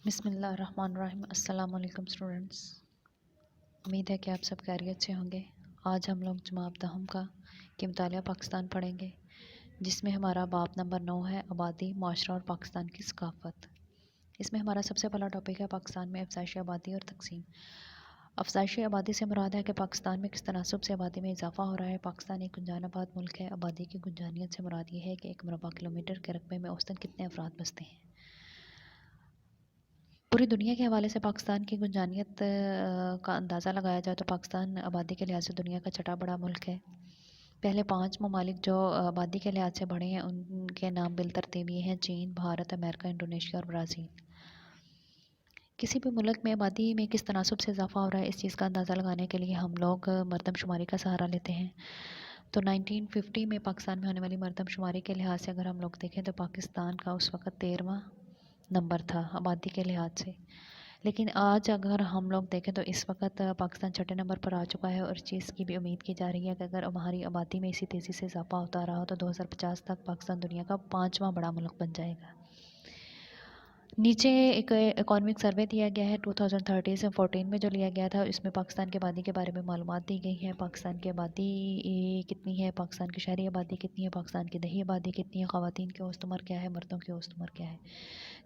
بسم اللہ الرحمن الرحیم۔ السلام علیکم اسٹوڈنٹس، امید ہے کہ آپ سب خیریت سے ہوں گے۔ آج ہم لوگ جماعت دہم کا کہ مطالعہ پاکستان پڑھیں گے، جس میں ہمارا باب نمبر 9 ہے آبادی، معاشرہ اور پاکستان کی ثقافت۔ اس میں ہمارا سب سے پہلا ٹاپک ہے پاکستان میں افزائش آبادی اور تقسیم۔ افزائش آبادی سے مراد ہے کہ پاکستان میں کس تناسب سے آبادی میں اضافہ ہو رہا ہے۔ پاکستان ایک گنجان آباد ملک ہے۔ آبادی کی گنجانیت سے مراد یہ ہے کہ ایک مربع کلومیٹر کے رقبے میں اوسطاً کتنے افراد بستے ہیں۔ پوری دنیا کے حوالے سے پاکستان کی گنجانیت کا اندازہ لگایا جائے تو پاکستان آبادی کے لحاظ سے دنیا کا چھٹا بڑا ملک ہے۔ پہلے 5 ممالک جو آبادی کے لحاظ سے بڑے ہیں ان کے نام بالترتیب یہ ہیں: چین، بھارت، امریکہ، انڈونیشیا اور برازیل۔ کسی بھی ملک میں آبادی میں کس تناسب سے اضافہ ہو رہا ہے، اس چیز کا اندازہ لگانے کے لیے ہم لوگ مردم شماری کا سہارا لیتے ہیں۔ تو 1950 میں پاکستان میں ہونے والی مردم شماری کے لحاظ سے اگر ہم لوگ دیکھیں تو پاکستان کا اس وقت 13واں نمبر تھا آبادی کے لحاظ سے، لیکن آج اگر ہم لوگ دیکھیں تو اس وقت پاکستان چھٹے نمبر پر آ چکا ہے، اور اس چیز کی بھی امید کی جا رہی ہے کہ اگر ہماری آبادی میں اسی تیزی سے اضافہ ہوتا رہا تو 2050 تک پاکستان دنیا کا 5واں بڑا ملک بن جائے گا۔ نیچے ایک اکانومک سروے دیا گیا ہے 2013 سے 14 میں جو لیا گیا تھا، اس میں پاکستان کی آبادی کے بارے میں معلومات دی گئی ہیں۔ پاکستان کی آبادی کتنی ہے، پاکستان کی شہری آبادی کتنی ہے، پاکستان کی دیہی آبادی کتنی ہے، خواتین کی اوسط عمر کیا ہے، مردوں کی اوسط عمر کیا ہے۔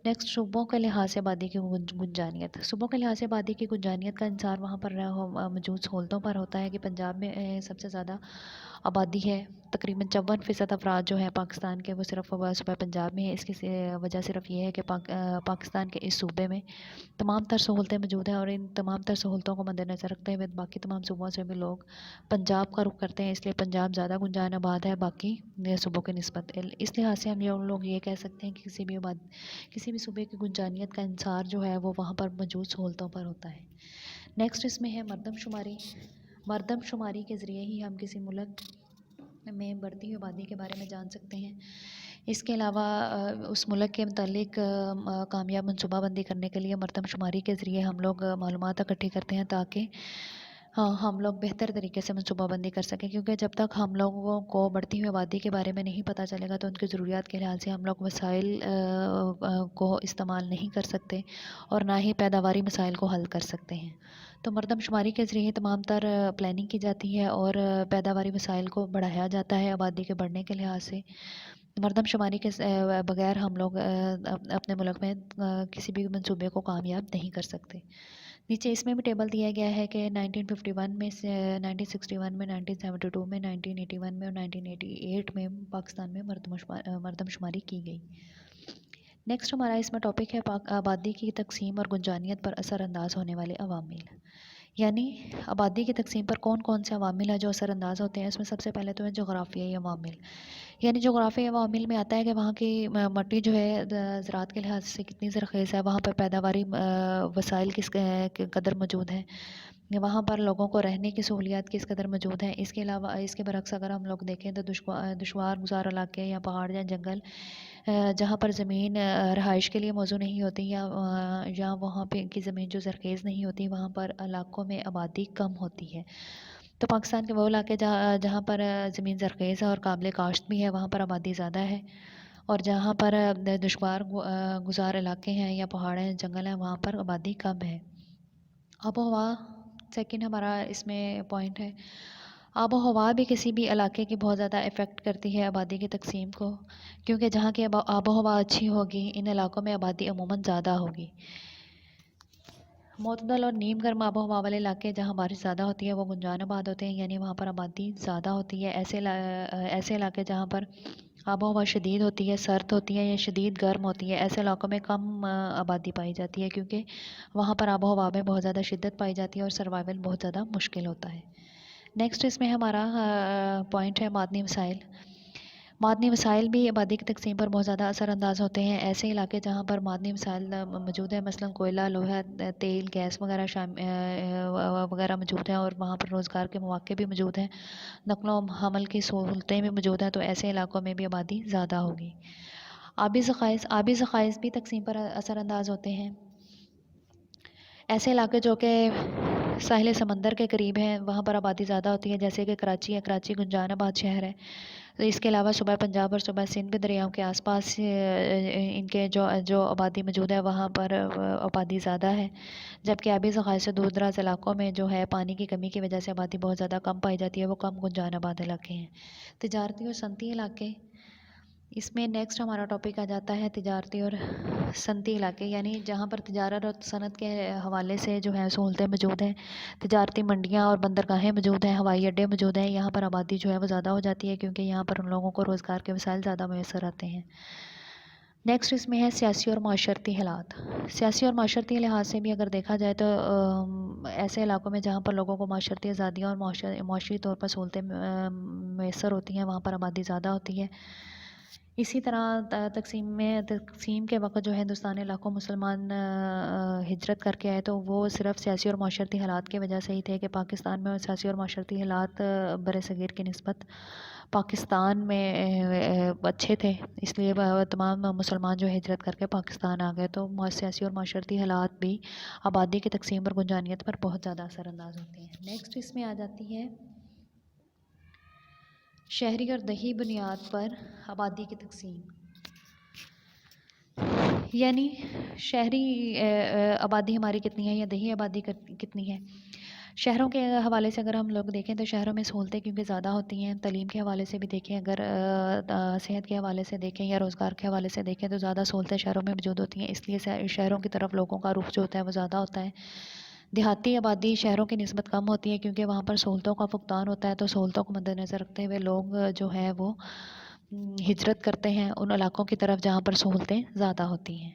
نیکسٹ، صوبوں کے لحاظ سے آبادی کی گنجانیت۔ صوبوں کے لحاظ سے آبادی کی گنجانیت کا انحصار وہاں پر موجود سہولتوں پر ہوتا ہے کہ پنجاب میں سب سے زیادہ آبادی ہے، تقریباً 54% افراد جو ہیں پاکستان کے وہ صرف صوبہ پنجاب میں ہے۔ اس کی وجہ صرف یہ ہے کہ پاکستان کے اس صوبے میں تمام تر سہولتیں موجود ہیں، اور ان تمام تر سہولتوں کو مد نظر رکھتے ہوئے باقی تمام صوبوں سے بھی لوگ پنجاب کا رخ کرتے ہیں، اس لیے پنجاب زیادہ گنجان آباد ہے باقی صوبوں کی نسبت۔ اس لحاظ سے ہم لوگ یہ کہہ سکتے ہیں کہ کسی بھی صوبے کی گنجانیت کا انحصار جو ہے وہ وہاں پر موجود سہولتوں پر ہوتا ہے۔ نیکسٹ اس میں ہے مردم شماری۔ مردم شماری کے ذریعے ہی ہم کسی ملک میں بڑھتی ہوئی آبادی کے بارے میں جان سکتے ہیں۔ اس کے علاوہ اس ملک کے متعلق کامیاب منصوبہ بندی کرنے کے لیے مردم شماری کے ذریعے ہم لوگ معلومات اکٹھی کرتے ہیں تاکہ ہم لوگ بہتر طریقے سے منصوبہ بندی کر سکیں، کیونکہ جب تک ہم لوگوں کو بڑھتی ہوئی آبادی کے بارے میں نہیں پتہ چلے گا تو ان کی ضروریات کے لحاظ سے ہم لوگ وسائل کو استعمال نہیں کر سکتے اور نہ ہی پیداواری مسائل کو حل کر سکتے ہیں۔ تو مردم شماری کے ذریعے تمام تر پلاننگ کی جاتی ہے اور پیداواری مسائل کو بڑھایا جاتا ہے آبادی کے بڑھنے کے لحاظ سے۔ مردم شماری کے بغیر ہم لوگ اپنے ملک میں کسی بھی منصوبے کو کامیاب نہیں کر سکتے۔ نیچے اس میں بھی ٹیبل دیا گیا ہے کہ 1951 میں 1961 میں 1972 میں 1981 میں اور 1988 میں پاکستان میں مردم شماری کی گئی۔ نیکسٹ ہمارا اس میں ٹاپک ہے آبادی کی تقسیم اور گنجانیت پر اثر انداز ہونے والے عوامل، یعنی آبادی کی تقسیم پر کون کون سے عوامل ہیں جو اثر انداز ہوتے ہیں۔ اس میں سب سے پہلے تو ہے جغرافیائی عوامل، یعنی جغرافیائی عوامل میں آتا ہے کہ وہاں کی مٹی جو ہے زراعت کے لحاظ سے کتنی زرخیز ہے، وہاں پر پیداواری وسائل کس قدر موجود ہیں، وہاں پر لوگوں کو رہنے کی سہولیات کس قدر موجود ہیں۔ اس کے علاوہ اس کے برعکس اگر ہم لوگ دیکھیں تو دشوار گزار علاقے یا پہاڑ یا جنگل جہاں پر زمین رہائش کے لیے موزوں نہیں ہوتی یا وہاں پہ کی زمین جو زرخیز نہیں ہوتی، وہاں پر علاقوں میں آبادی کم ہوتی ہے۔ تو پاکستان کے وہ علاقے جہاں پر زمین زرخیز ہے اور قابل کاشت بھی ہے وہاں پر آبادی زیادہ ہے، اور جہاں پر دشوار گزار علاقے ہیں یا پہاڑ ہیں جنگل ہیں وہاں پر آبادی کم ہے۔ آب و ہوا سیکنڈ ہمارا اس میں پوائنٹ ہے۔ آب و ہوا بھی کسی بھی علاقے کی بہت زیادہ افیکٹ کرتی ہے آبادی کی تقسیم کو، کیونکہ جہاں کی آب و ہوا اچھی ہوگی ان علاقوں میں آبادی عموماً زیادہ ہوگی۔ معتدل اور نیم گرم آب و ہوا والے علاقے جہاں بارش زیادہ ہوتی ہے وہ گنجان آباد ہوتے ہیں، یعنی وہاں پر آبادی زیادہ ہوتی ہے۔ ایسے علاقے جہاں پر آب و ہوا شدید ہوتی ہے، سرد ہوتی ہے یا شدید گرم ہوتی ہے، ایسے علاقوں میں کم آبادی پائی جاتی ہے، کیونکہ وہاں پر آب و ہوا میں بہت زیادہ شدت پائی جاتی ہے اور سروائیول بہت زیادہ مشکل ہوتا ہے۔ نیکسٹ اس میں ہمارا پوائنٹ ہے معدنی وسائل۔ معدنی وسائل بھی آبادی کی تقسیم پر بہت زیادہ اثر انداز ہوتے ہیں۔ ایسے علاقے جہاں پر معدنی وسائل موجود ہیں، مثلاً کوئلہ، لوہا، تیل، گیس وغیرہ موجود ہیں، اور وہاں پر روزگار کے مواقع بھی موجود ہیں، نقل و حمل کی سہولتیں بھی موجود ہیں، تو ایسے علاقوں میں بھی آبادی زیادہ ہوگی۔ آبی ذخائر بھی تقسیم پر اثر انداز ہوتے ہیں۔ ایسے علاقے جو کہ ساحل سمندر کے قریب ہیں، وہاں پر آبادی زیادہ ہوتی ہے، جیسے کہ کراچی ہے، کراچی گنجان آباد شہر ہے. تو اس کے علاوہ صوبہ پنجاب اور صوبہ سندھ بھی دریاؤں کے آس پاس ان کے جو آبادی موجود ہے وہاں پر آبادی زیادہ ہے، جبکہ آبی ذخائر سے دور دراز علاقوں میں جو ہے پانی کی کمی کی وجہ سے آبادی بہت زیادہ کم پائی جاتی ہے، وہ کم گنجان آباد علاقے ہیں. تجارتی اور صنعتی علاقے، اس میں نیکسٹ ہمارا ٹاپک آ جاتا ہے تجارتی اور صنعتی علاقے، یعنی جہاں پر تجارت اور صنعت کے حوالے سے جو ہے سہولتیں موجود ہیں، تجارتی منڈیاں اور بندرگاہیں موجود ہیں، ہوائی اڈے موجود ہیں. یہاں پر آبادی جو ہے وہ زیادہ ہو جاتی ہے کیونکہ یہاں پر ان لوگوں کو روزگار کے وسائل زیادہ میسر آتے ہیں. نیکسٹ اس میں ہے سیاسی اور معاشرتی حالات. سیاسی اور معاشرتی لحاظ سے بھی اگر دیکھا جائے تو ایسے علاقوں میں جہاں پر لوگوں کو معاشرتی آزادیاں اور معاشی طور پر سہولتیں میسر ہوتی ہیں وہاں پر آبادی زیادہ ہوتی ہے. اسی طرح تقسیم کے وقت جو ہے ہندوستان علاقوں مسلمان ہجرت کر کے آئے تو وہ صرف سیاسی اور معاشرتی حالات کی وجہ سے ہی تھے کہ پاکستان میں سیاسی اور معاشرتی حالات بر صغیر کی نسبت پاکستان میں اچھے تھے، اس لیے تمام مسلمان جو ہجرت کر کے پاکستان آ گئے. تو سیاسی اور معاشرتی حالات بھی آبادی کی تقسیم اور گنجانیت پر بہت زیادہ اثر انداز ہوتے ہیں. نیکسٹ اس میں آ جاتی ہے شہری اور دیہی بنیاد پر آبادی کی تقسیم، یعنی شہری آبادی ہماری کتنی ہے یا دیہی آبادی کتنی ہے. شہروں کے حوالے سے اگر ہم لوگ دیکھیں تو شہروں میں سہولتیں کیونکہ زیادہ ہوتی ہیں، تعلیم کے حوالے سے بھی دیکھیں، اگر صحت کے حوالے سے دیکھیں یا روزگار کے حوالے سے دیکھیں تو زیادہ سہولتیں شہروں میں موجود ہوتی ہیں، اس لیے شہروں کی طرف لوگوں کا رخ جو ہوتا ہے وہ زیادہ ہوتا ہے. دیہاتی آبادی شہروں کی نسبت کم ہوتی ہے کیونکہ وہاں پر سہولتوں کا فقدان ہوتا ہے، تو سہولتوں کو مد نظر رکھتے ہوئے لوگ جو ہے وہ ہجرت کرتے ہیں ان علاقوں کی طرف جہاں پر سہولتیں زیادہ ہوتی ہیں.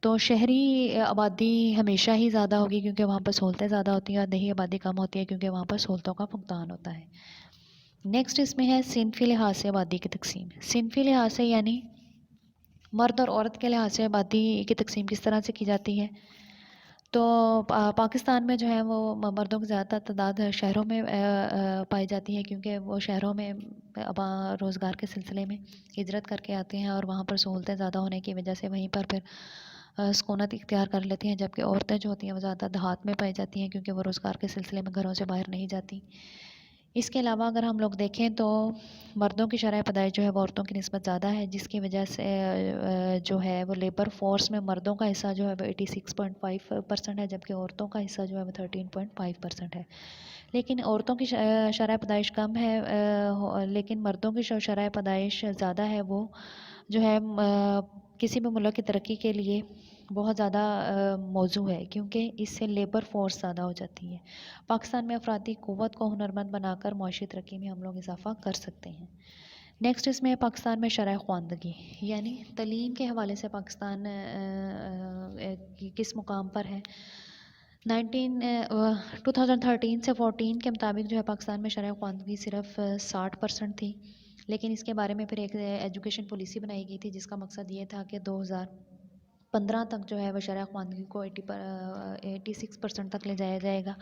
تو شہری آبادی ہمیشہ ہی زیادہ ہوگی کیونکہ وہاں پر سہولتیں زیادہ ہوتی ہیں، اور دیہی آبادی کم ہوتی ہے کیونکہ وہاں پر سہولتوں کا فقدان ہوتا ہے. نیکسٹ اس میں ہے صنفی لحاظ سے آبادی کی تقسیم. صنفی لحاظ سے یعنی مرد اور عورت کے لحاظ سے آبادی کی تقسیم کس طرح سے کی جاتی ہے. تو پاکستان میں جو ہے وہ مردوں کی زیادہ تعداد شہروں میں پائی جاتی ہے کیونکہ وہ شہروں میں روزگار کے سلسلے میں ہجرت کر کے آتے ہیں اور وہاں پر سہولتیں زیادہ ہونے کی وجہ سے وہیں پر پھر سکونت اختیار کر لیتی ہیں، جبکہ عورتیں جو ہوتی ہیں وہ زیادہ دیہات میں پائی جاتی ہیں کیونکہ وہ روزگار کے سلسلے میں گھروں سے باہر نہیں جاتی. اس کے علاوہ اگر ہم لوگ دیکھیں تو مردوں کی شرح پیدائش جو ہے وہ عورتوں کی نسبت زیادہ ہے، جس کی وجہ سے جو ہے وہ لیبر فورس میں مردوں کا حصہ جو ہے وہ 86.5% ہے، جبکہ عورتوں کا حصہ جو ہے وہ 13.5% ہے. لیکن عورتوں کی شرح پیدائش کم ہے لیکن مردوں کی شرح پیدائش زیادہ ہے. وہ جو ہے کسی بھی ملک کی ترقی کے لیے بہت زیادہ موضوع ہے کیونکہ اس سے لیبر فورس زیادہ ہو جاتی ہے. پاکستان میں افرادی قوت کو ہنرمند بنا کر معاشی ترقی میں ہم لوگ اضافہ کر سکتے ہیں. نیکسٹ اس میں پاکستان میں شرح خواندگی، یعنی تعلیم کے حوالے سے پاکستان کس مقام پر ہے. 2013 سے 14 کے مطابق جو ہے پاکستان میں شرح خواندگی صرف 60% تھی، لیکن اس کے بارے میں پھر ایک ایجوکیشن پالیسی بنائی گئی تھی جس کا مقصد یہ تھا کہ 2015 تک جو ہے وہ شرح خواندگی کو 86% تک لے جایا جائے گا،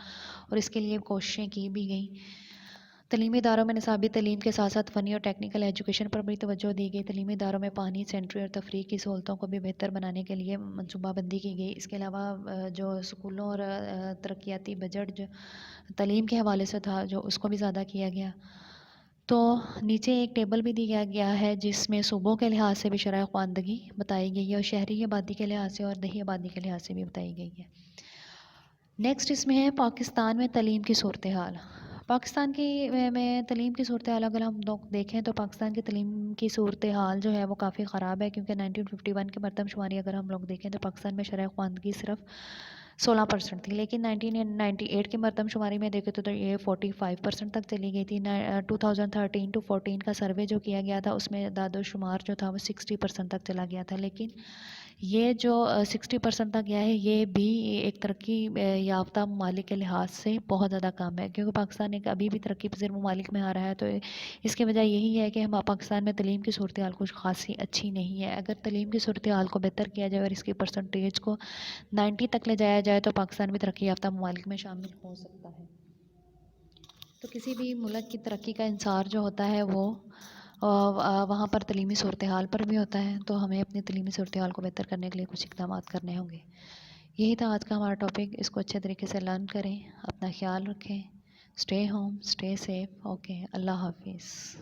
اور اس کے لیے کوششیں کی بھی گئیں. تعلیمی اداروں میں نصابی تعلیم کے ساتھ ساتھ فنی اور ٹیکنیکل ایجوکیشن پر بھی توجہ دی گئی. تعلیمی اداروں میں پانی، سینٹری اور تفریح کی سہولتوں کو بھی بہتر بنانے کے لیے منصوبہ بندی کی گئی. اس کے علاوہ جو اسکولوں اور ترقیاتی بجٹ جو تعلیم کے حوالے سے تھا جو اس کو بھی زیادہ کیا گیا. تو نیچے ایک ٹیبل بھی دیا گیا ہے جس میں صوبوں کے لحاظ سے بھی شرح خواندگی بتائی گئی ہے اور شہری آبادی کے لحاظ سے اور دیہی آبادی کے لحاظ سے بھی بتائی گئی ہے. نیکسٹ اس میں ہے پاکستان میں تعلیم کی صورتحال. پاکستان کی میں تعلیم کی صورتحال اگر ہم لوگ دیکھیں تو پاکستان کی تعلیم کی صورتحال جو ہے وہ کافی خراب ہے کیونکہ 1951 کی مردم شماری اگر ہم لوگ دیکھیں تو پاکستان میں شرح خواندگی صرف 16% تھی، لیکن 1998 کی مردم شماری میں دیکھیں تو یہ 45% تک چلی گئی تھی. 2013 to 14 کا سروے جو کیا گیا تھا اس میں اعداد و شمار جو تھا وہ 60% تک چلا گیا تھا، لیکن یہ جو 60% تک گیا ہے یہ بھی ایک ترقی یافتہ ممالک کے لحاظ سے بہت زیادہ کم ہے کیونکہ پاکستان ایک ابھی بھی ترقی پذیر ممالک میں آ رہا ہے. تو اس کی وجہ یہی ہے کہ ہم پاکستان میں تعلیم کی صورتحال کچھ خاصی اچھی نہیں ہے. اگر تعلیم کی صورتحال کو بہتر کیا جائے اور اس کی پرسنٹیج کو 90 تک لے جایا جائے تو پاکستان بھی ترقی یافتہ ممالک میں شامل ہو سکتا ہے. تو کسی بھی ملک کی ترقی کا انحصار جو ہوتا ہے وہ وہاں پر تعلیمی صورتحال پر بھی ہوتا ہے. تو ہمیں اپنی تعلیمی صورتحال کو بہتر کرنے کے لیے کچھ اقدامات کرنے ہوں گے. یہی تھا آج کا ہمارا ٹاپک. اس کو اچھے طریقے سے لرن کریں. اپنا خیال رکھیں. Stay home, stay safe. Okay, اللہ حافظ.